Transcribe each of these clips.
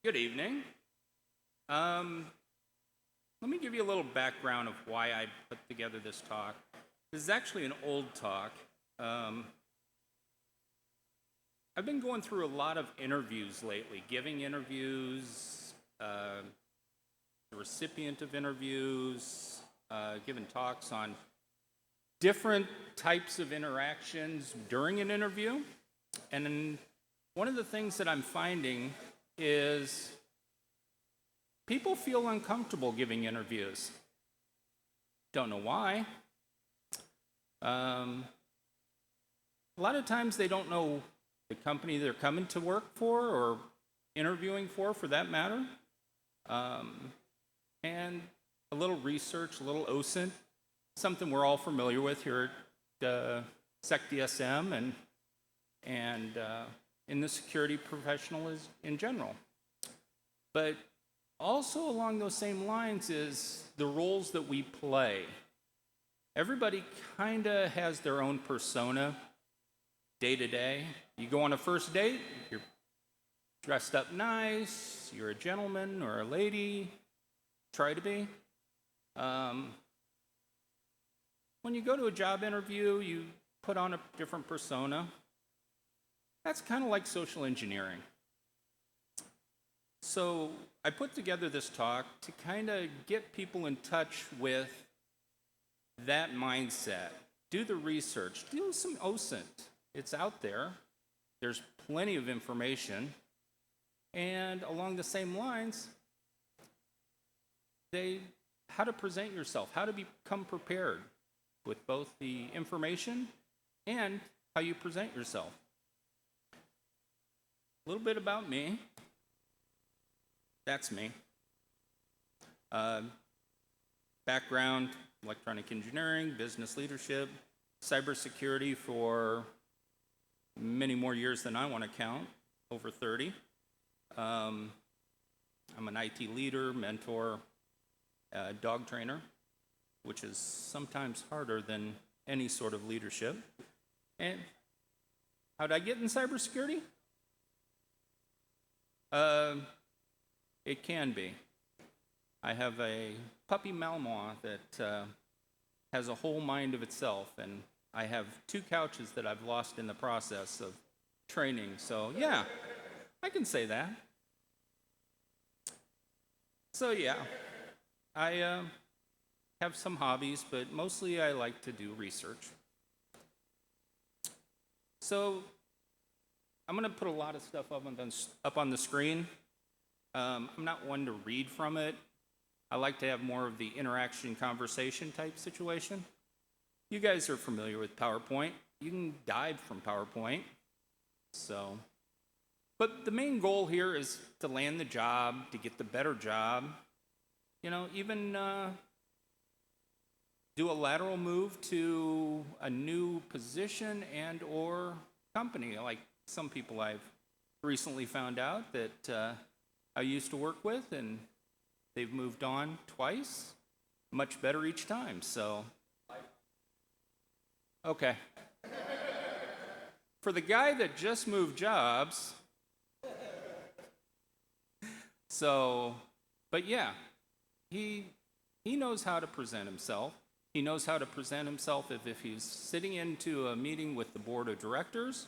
Good evening. Um, Let me give you a little background of why I put together this talk. This is actually an old talk. Um, I've been going through a lot of interviews lately, giving interviews, the recipient of interviews, giving talks on different types of interactions during an interview. And one of the things that I'm finding is people feel uncomfortable giving interviews. Don't know why. Um, a lot of times they don't know the company they're coming to work for or interviewing for that matter. Um, and a little research, a little OSINT, something we're all familiar with here at SecDSM and in the security professional in general. But also along those same lines is the roles that we play. Everybody kind of has their own persona day to day. You go on a first date, you're dressed up nice, you're a gentleman or a lady, try to be. When you go to a job interview, you put on a different persona. That's kind of like social engineering. So I put together this talk to kind of get people in touch with that mindset. Do the research, do some OSINT. It's out there. There's plenty of information. And along the same lines, how to present yourself, how to become prepared with both the information and how you present yourself. A little bit about me. That's me. Background, electronic engineering, business leadership, cybersecurity for many more years than I want to count, over 30. I'm an IT leader, mentor, dog trainer, which is sometimes harder than any sort of leadership. And how did I get in cybersecurity? It can be. I have a puppy Malinois that has a whole mind of itself, and I have 2 couches that I've lost in the process of training. So yeah, I can say that. So yeah, I have some hobbies, but mostly I like to do research. So I'm going to put a lot of stuff up on the screen. I'm not one to read from it. I like to have more of the interaction conversation type situation. You guys are familiar with PowerPoint. You can dive from PowerPoint. But the main goal here is to land the job, to get the better job. Even do a lateral move to a new position and or company, like some people I've recently found out that I used to work with, and they've moved on twice, much better each time. So, okay. For the guy that just moved jobs, but yeah, he knows how to present himself. He knows how to present himself if he's sitting into a meeting with the board of directors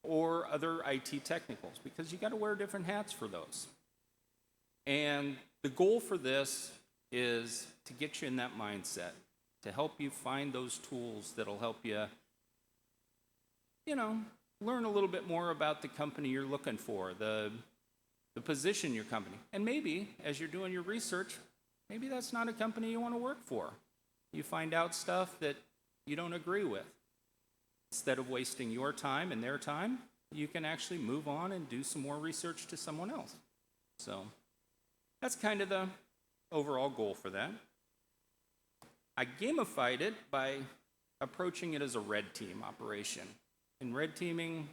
or other IT technicals, because you got to wear different hats for those. And the goal for this is to get you in that mindset, to help you find those tools that'll help you, learn a little bit more about the company you're looking for, the position in your company. And maybe, as you're doing your research, maybe that's not a company you want to work for. You find out stuff that you don't agree with. Instead of wasting your time and their time, you can actually move on and do some more research to someone else. So that's kind of the overall goal for that. I gamified it by approaching it as a red team operation. In red teaming,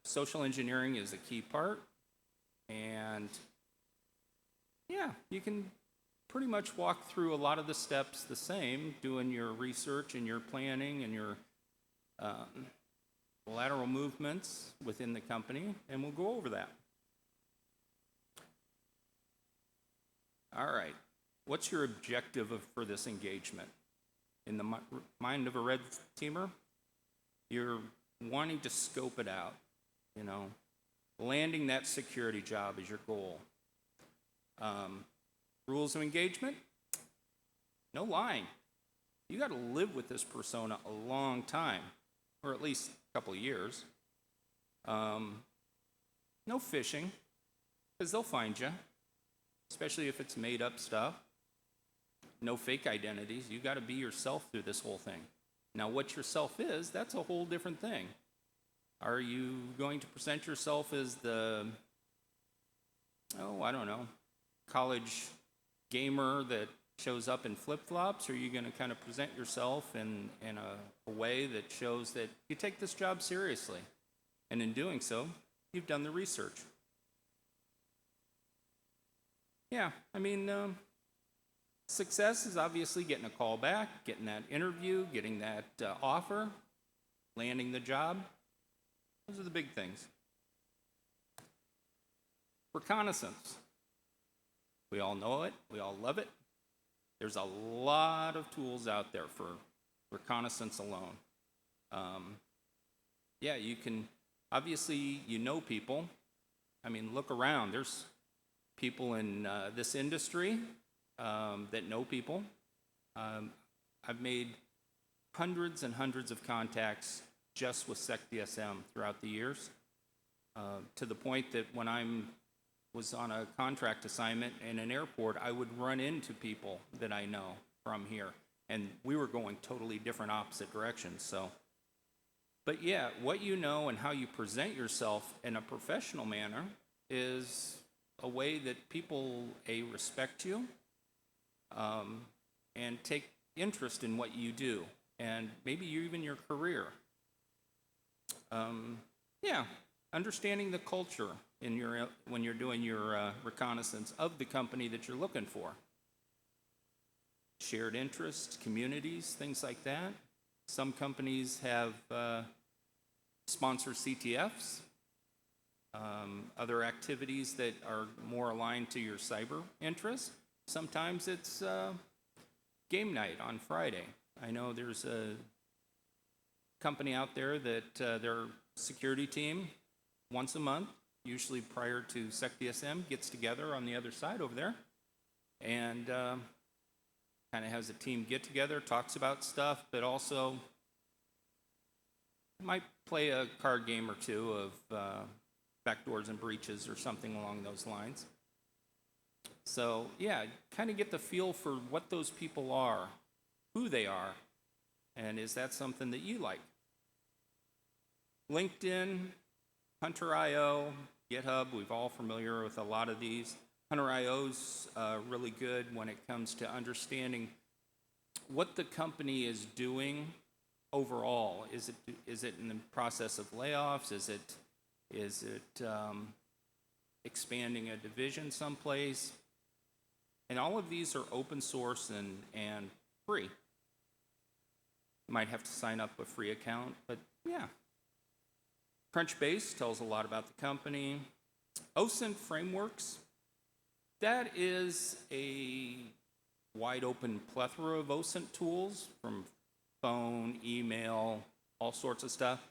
social engineering is a key part. And yeah, you can pretty much walk through a lot of the steps the same, doing your research and your planning and your lateral movements within the company, and we'll go over that. What's your objective for this engagement? In the mind of a red teamer, you're wanting to scope it out, you know. Landing that security job is your goal. Rules of engagement? No lying. You got to live with this persona a long time, or at least a couple of years. No phishing, because they'll find you, especially if it's made up stuff. No fake identities. You got to be yourself through this whole thing. Now, what yourself is, that's a whole different thing. Are you going to present yourself as the, I don't know, college gamer that shows up in flip-flops? Or are you going to kind of present yourself in a way that shows that you take this job seriously? And in doing so, you've done the research. Yeah, I mean, success is obviously getting a call back, getting that interview, getting that offer, landing the job. Those are the big things. Reconnaissance. We all know it. We all love it. There's a lot of tools out there for reconnaissance alone. Yeah, you can, obviously, you know people. I mean, look around. There's people in this industry that know people. I've made hundreds and hundreds of contacts just with SecDSM throughout the years, to the point that when I was on a contract assignment in an airport, I would run into people that I know from here, and we were going totally different opposite directions. So, but yeah, what you know and how you present yourself in a professional manner is a way that people, respect you, and take interest in what you do, and maybe even your career. Yeah, understanding the culture in when you're doing your reconnaissance of the company that you're looking for. Shared interests, communities, things like that. Some companies have sponsor CTFs, other activities that are more aligned to your cyber interests. Sometimes it's game night on Friday. I know there's a company out there that their security team, once a month, usually prior to SecDSM, gets together on the other side over there and kind of has a team get together, talks about stuff, but also might play a card game or two of backdoors and breaches or something along those lines. So yeah, kind of get the feel for what those people are, who they are, and is that something that you like? LinkedIn, Hunter.io, GitHub, we've all familiar with a lot of these. Hunter.io's really good when it comes to understanding what the company is doing overall. Is it in the process of layoffs? Is it expanding a division someplace? And all of these are open source and free. You might have to sign up a free account, but yeah. Crunchbase tells a lot about the company. OSINT frameworks, that is a wide open plethora of OSINT tools, from phone, email, all sorts of stuff.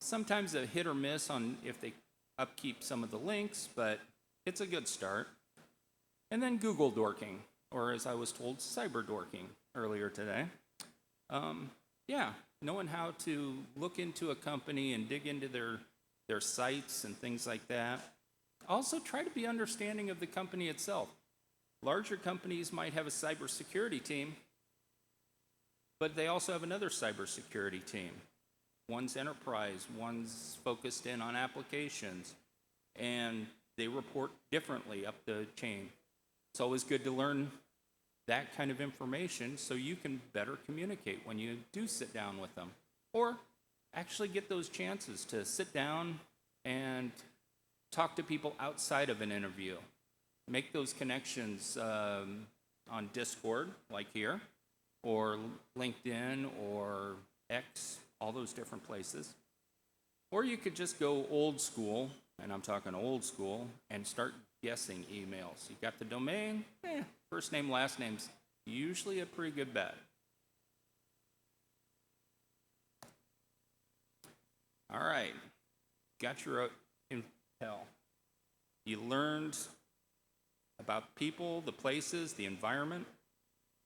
Sometimes a hit or miss on if they upkeep some of the links, but it's a good start. And then Google dorking, or as I was told, cyber dorking earlier today. Yeah, knowing how to look into a company and dig into their sites and things like that. Also, try to be understanding of the company itself. Larger companies might have a cybersecurity team, but they also have another cybersecurity team. One's enterprise, one's focused in on applications, and they report differently up the chain. It's always good to learn that kind of information so you can better communicate when you do sit down with them, or actually get those chances to sit down and talk to people outside of an interview. Make those connections on Discord, like here, or LinkedIn, or X, all those different places. Or you could just go old school and I'm talking old school, and start guessing emails. You got the domain? First name, last name's usually a pretty good bet. All right, got your intel. You learned about people, the places, the environment.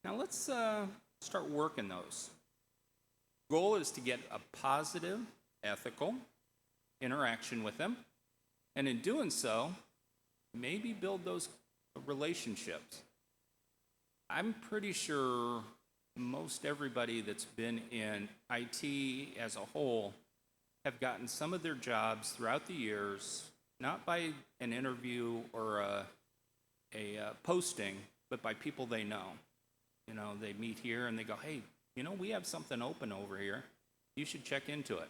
Now let's start working those. Goal is to get a positive, ethical interaction with them, and in doing so, maybe build those relationships. I'm pretty sure most everybody that's been in IT as a whole have gotten some of their jobs throughout the years, not by an interview or a posting, but by people they know. You know, they meet here and they go, hey, you know, we have something open over here. You should check into it.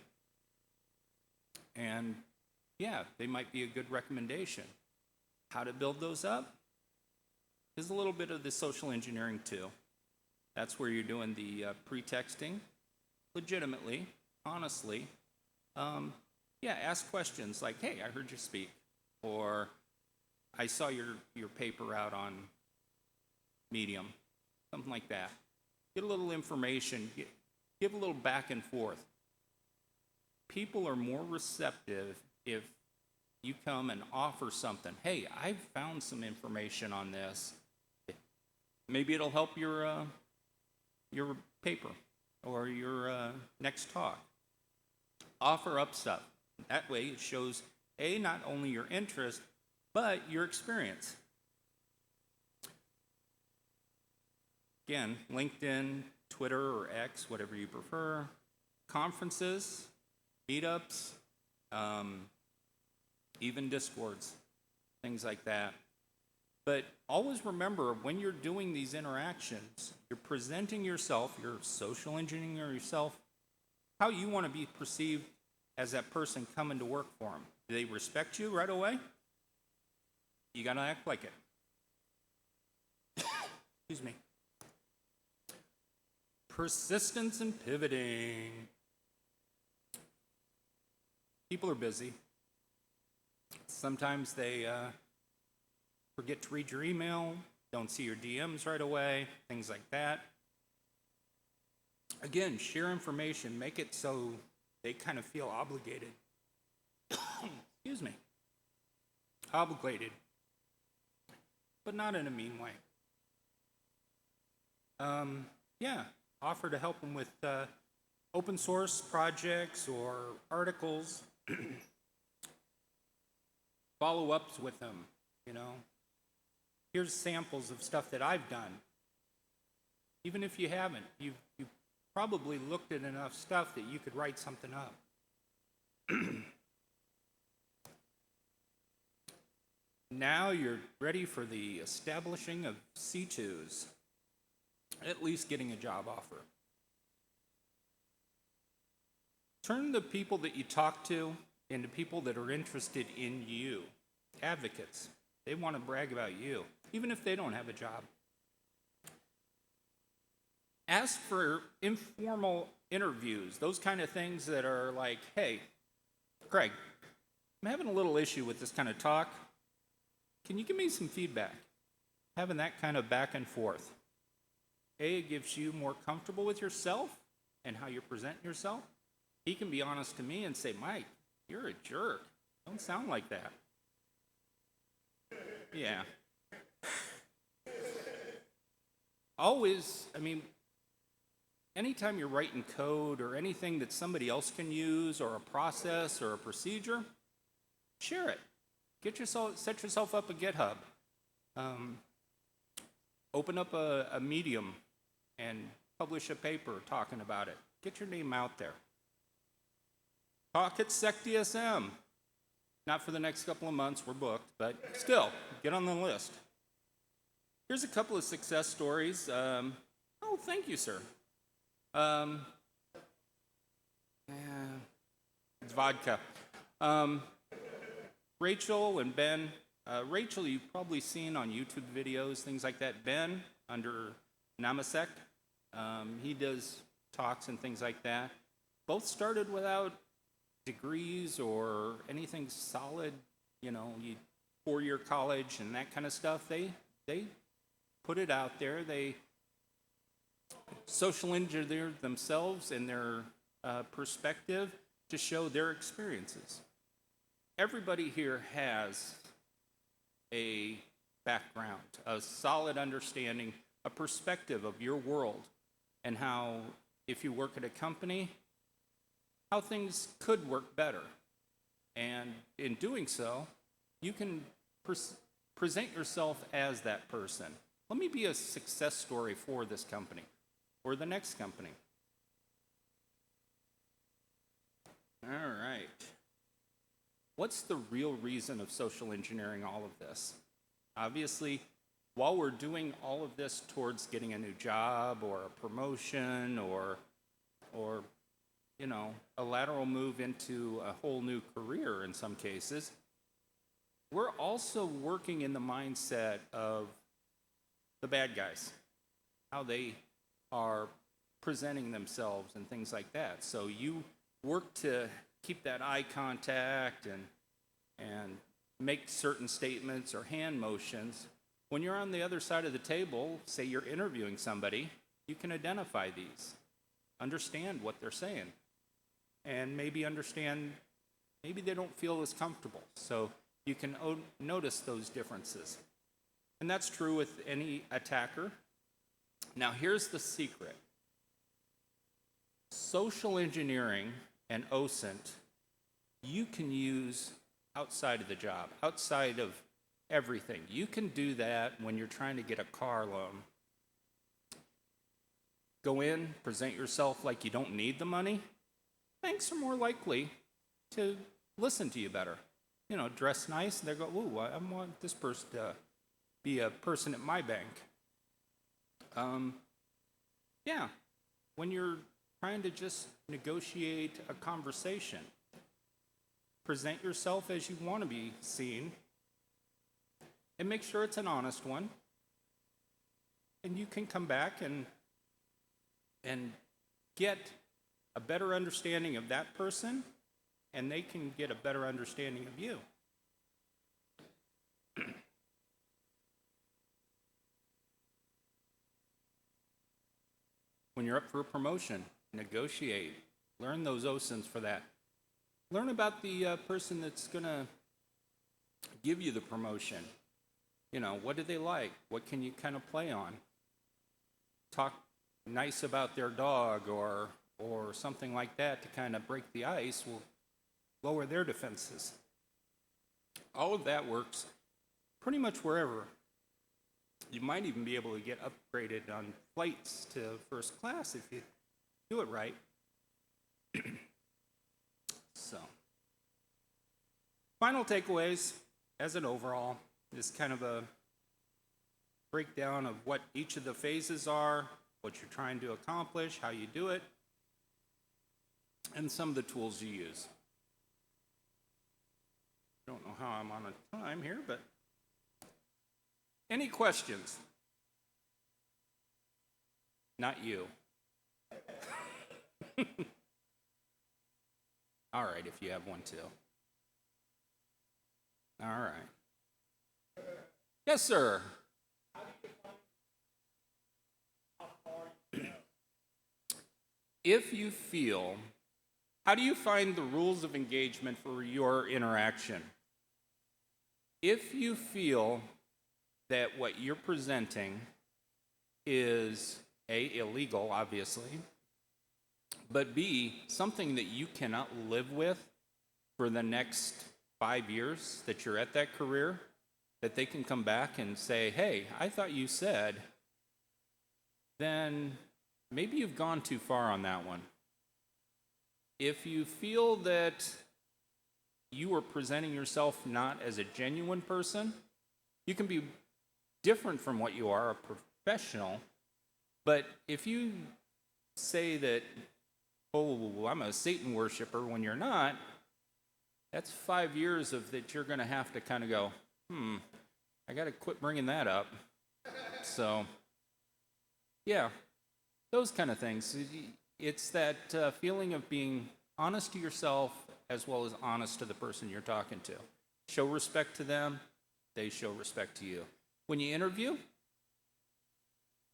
And yeah, they might be a good recommendation. How to build those up is a little bit of the social engineering too. That's where you're doing the pre-texting legitimately, honestly. Ask questions like, hey, I heard you speak, or I saw your paper out on Medium, something like that. Get a little information, give a little back and forth. People are more receptive if you come and offer something. Hey, I've found some information on this. Maybe it'll help your paper or your next talk. Offer up stuff. That way it shows, A, not only your interest, but your experience. Again, LinkedIn, Twitter, or X, whatever you prefer. Conferences, meetups, even Discords, things like that. But always remember, when you're doing these interactions, you're presenting yourself, you're social engineering yourself, how you want to be perceived as that person coming to work for them. Do they respect you right away? You got to act like it. Excuse me. Persistence and pivoting. People are busy. Sometimes they forget to read your email, don't see your DMs right away, things like that. Again, share information, make it so they kind of feel obligated. Excuse me. Obligated, but not in a mean way. Offer to help them with open source projects or articles. Follow-ups with them, you know. Here's samples of stuff that I've done. Even if you haven't, you've probably looked at enough stuff that you could write something up. Now you're ready for the establishing of C2s, at least getting a job offer. Turn the people that you talk to into people that are interested in you, advocates. They want to brag about you, even if they don't have a job. Ask for informal interviews, those kind of things that are like, hey, Craig, I'm having a little issue with this kind of talk. Can you give me some feedback? Having that kind of back and forth. A, it gives you more comfortable with yourself and how you're presenting yourself. He can be honest to me and say, Mike, you're a jerk. Don't sound like that. Yeah. Always, anytime you're writing code or anything that somebody else can use, or a process or a procedure, share it. Set yourself up a GitHub. Open up a Medium and publish a paper talking about it. Get your name out there. Talk at SecDSM. Not for the next couple of months, we're booked, but still, get on the list. Here's a couple of success stories. Thank you, sir. It's vodka. Rachel and Ben. Rachel, you've probably seen on YouTube videos, things like that. Ben, under Namasek, he does talks and things like that. Both started without degrees or anything solid four-year college and that kind of stuff. They put it out there. They social engineer themselves and their perspective to show their experiences. Everybody here has a background, a solid understanding, a perspective of your world, and how, if you work at a company, how things could work better. And in doing so, you can present yourself as that person. Let me be a success story for this company or the next company. All right. What's the real reason of social engineering all of this? Obviously, while we're doing all of this towards getting a new job or a promotion or a lateral move into a whole new career in some cases, we're also working in the mindset of the bad guys, how they are presenting themselves and things like that. So you work to keep that eye contact and make certain statements or hand motions. When you're on the other side of the table, say you're interviewing somebody, you can identify these, understand what they're saying, and maybe understand, maybe they don't feel as comfortable. So you can notice those differences. And that's true with any attacker. Now, here's the secret. Social engineering and OSINT, you can use outside of the job, outside of everything. You can do that when you're trying to get a car loan. Go in, present yourself like you don't need the money. Banks are more likely to listen to you better. Dress nice, and they go, ooh, I want this person to be a person at my bank. When you're trying to just negotiate a conversation, present yourself as you want to be seen, and make sure it's an honest one. And you can come back and get a better understanding of that person, and they can get a better understanding of you. When you're up for a promotion, negotiate. Learn those OSINTs for that. Learn about the person that's going to give you the promotion. What do they like? What can you kind of play on? Talk nice about their dog or something like that to kind of break the ice will lower their defenses. All of that works pretty much wherever. You might even be able to get upgraded on flights to first class if you do it right. So, final takeaways as an overall is kind of a breakdown of what each of the phases are, what you're trying to accomplish, how you do it, and some of the tools you use. I don't know how I'm on a time here, but any questions? Not you. All right, if you have one too. All right. Yes, sir. If you feel, how do you find the rules of engagement for your interaction? If you feel that what you're presenting is A, illegal, obviously, but B, something that you cannot live with for the next 5 years that you're at that career, that they can come back and say, hey, I thought you said, then maybe you've gone too far on that one. If you feel that you are presenting yourself not as a genuine person, you can be different from what you are, a professional, but if you say that, oh, I'm a Satan worshiper when you're not, that's 5 years of that you're going to have to kind of go, I got to quit bringing that up. So, yeah, those kind of things. It's that feeling of being honest to yourself as well as honest to the person you're talking to. Show respect to them, they show respect to you. When you interview,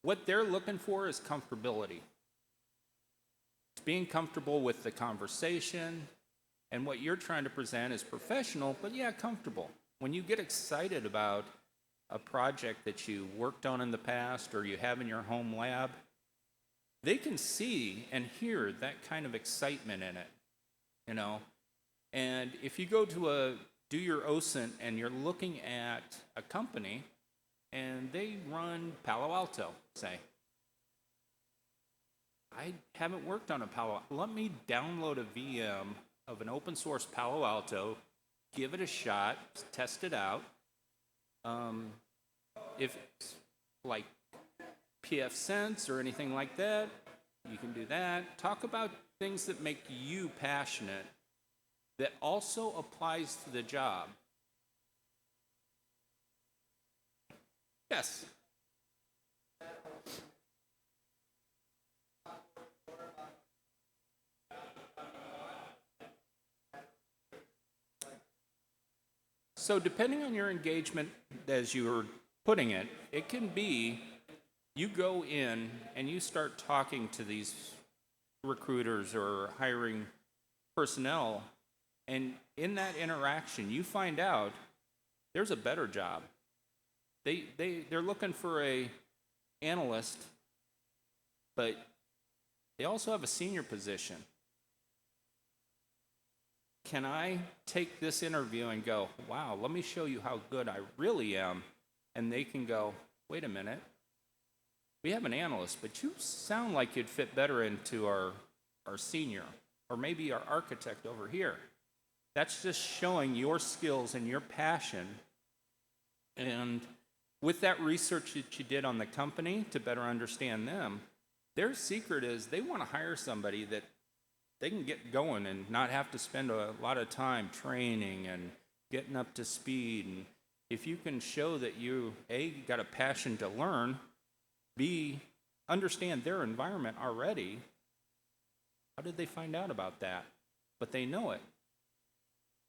what they're looking for is comfortability. It's being comfortable with the conversation, and what you're trying to present is professional, but yeah, comfortable. When you get excited about a project that you worked on in the past or you have in your home lab, they can see and hear that kind of excitement in it, you know? And if you go to do your OSINT and you're looking at a company and they run Palo Alto, say, I haven't worked on a Palo Alto. Let me download a VM of an open source Palo Alto, give it a shot, test it out. If it's like pfSense or anything like that, you can do that. Talk about things that make you passionate that also applies to the job. Yes. So depending on your engagement, as you were putting it, it can be you go in and you start talking to these recruiters or hiring personnel, and in that interaction, you find out there's a better job. They're looking for a analyst, but they also have a senior position. Can I take this interview and go, wow, let me show you how good I really am? And they can go, wait a minute, we have an analyst, but you sound like you'd fit better into our senior, or maybe our architect over here. That's just showing your skills and your passion. And with that research that you did on the company to better understand them, their secret is they want to hire somebody that they can get going and not have to spend a lot of time training and getting up to speed. And if you can show that you, A, got a passion to learn, B, understand their environment already, how did they find out about that? But they know it.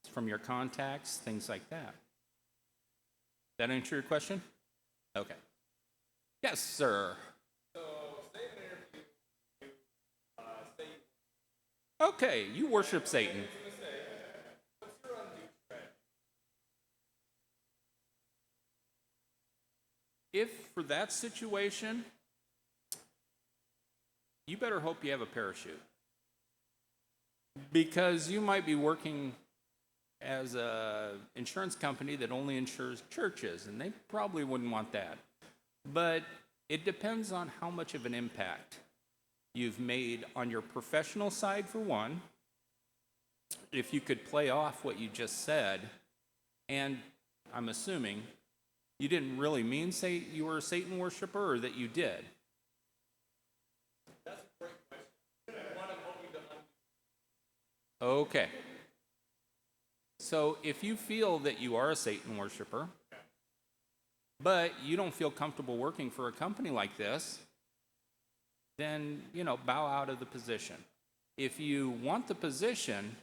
It's from your contacts, things like that. That answer your question? Okay. Yes, sir. Okay, you worship Satan. If for that situation, you better hope you have a parachute. Because you might be working as an insurance company that only insures churches, and they probably wouldn't want that. But it depends on how much of an impact you've made on your professional side, for one, if you could play off what you just said, and I'm assuming you didn't really mean say you were a Satan worshiper, or that you did. That's a great question. I want to help you to Okay. So if you feel that you are a Satan worshiper, but you don't feel comfortable working for a company like this, then, bow out of the position. If you want the position,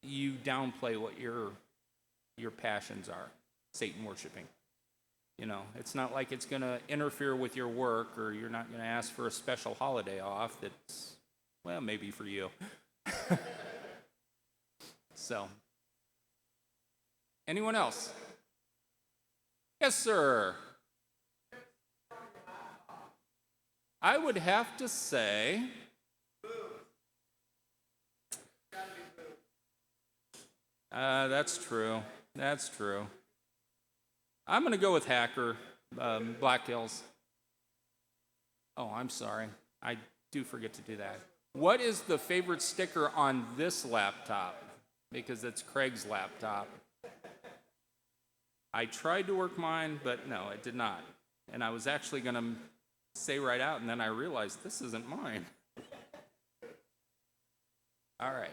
you downplay what your passions are, Satan worshiping. It's not like it's going to interfere with your work, or you're not going to ask for a special holiday off that's, well, maybe for you. So, anyone else? Yes, sir. I would have to say, that's true. That's true. I'm going to go with Hacker, Black Hills. Oh, I'm sorry. I do forget to do that. What is the favorite sticker on this laptop? Because it's Craig's laptop. I tried to work mine, but no, it did not. And I was actually going to say right out, and then I realized this isn't mine. All right.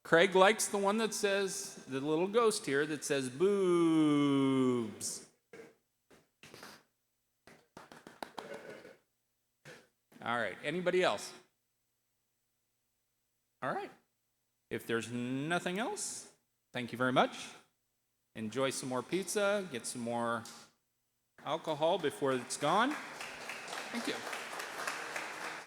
Craig likes the one that says, the little ghost here that says boobs. All right. Anybody else? All right. If there's nothing else, thank you very much. Enjoy some more pizza, get some more alcohol before it's gone. Thank you.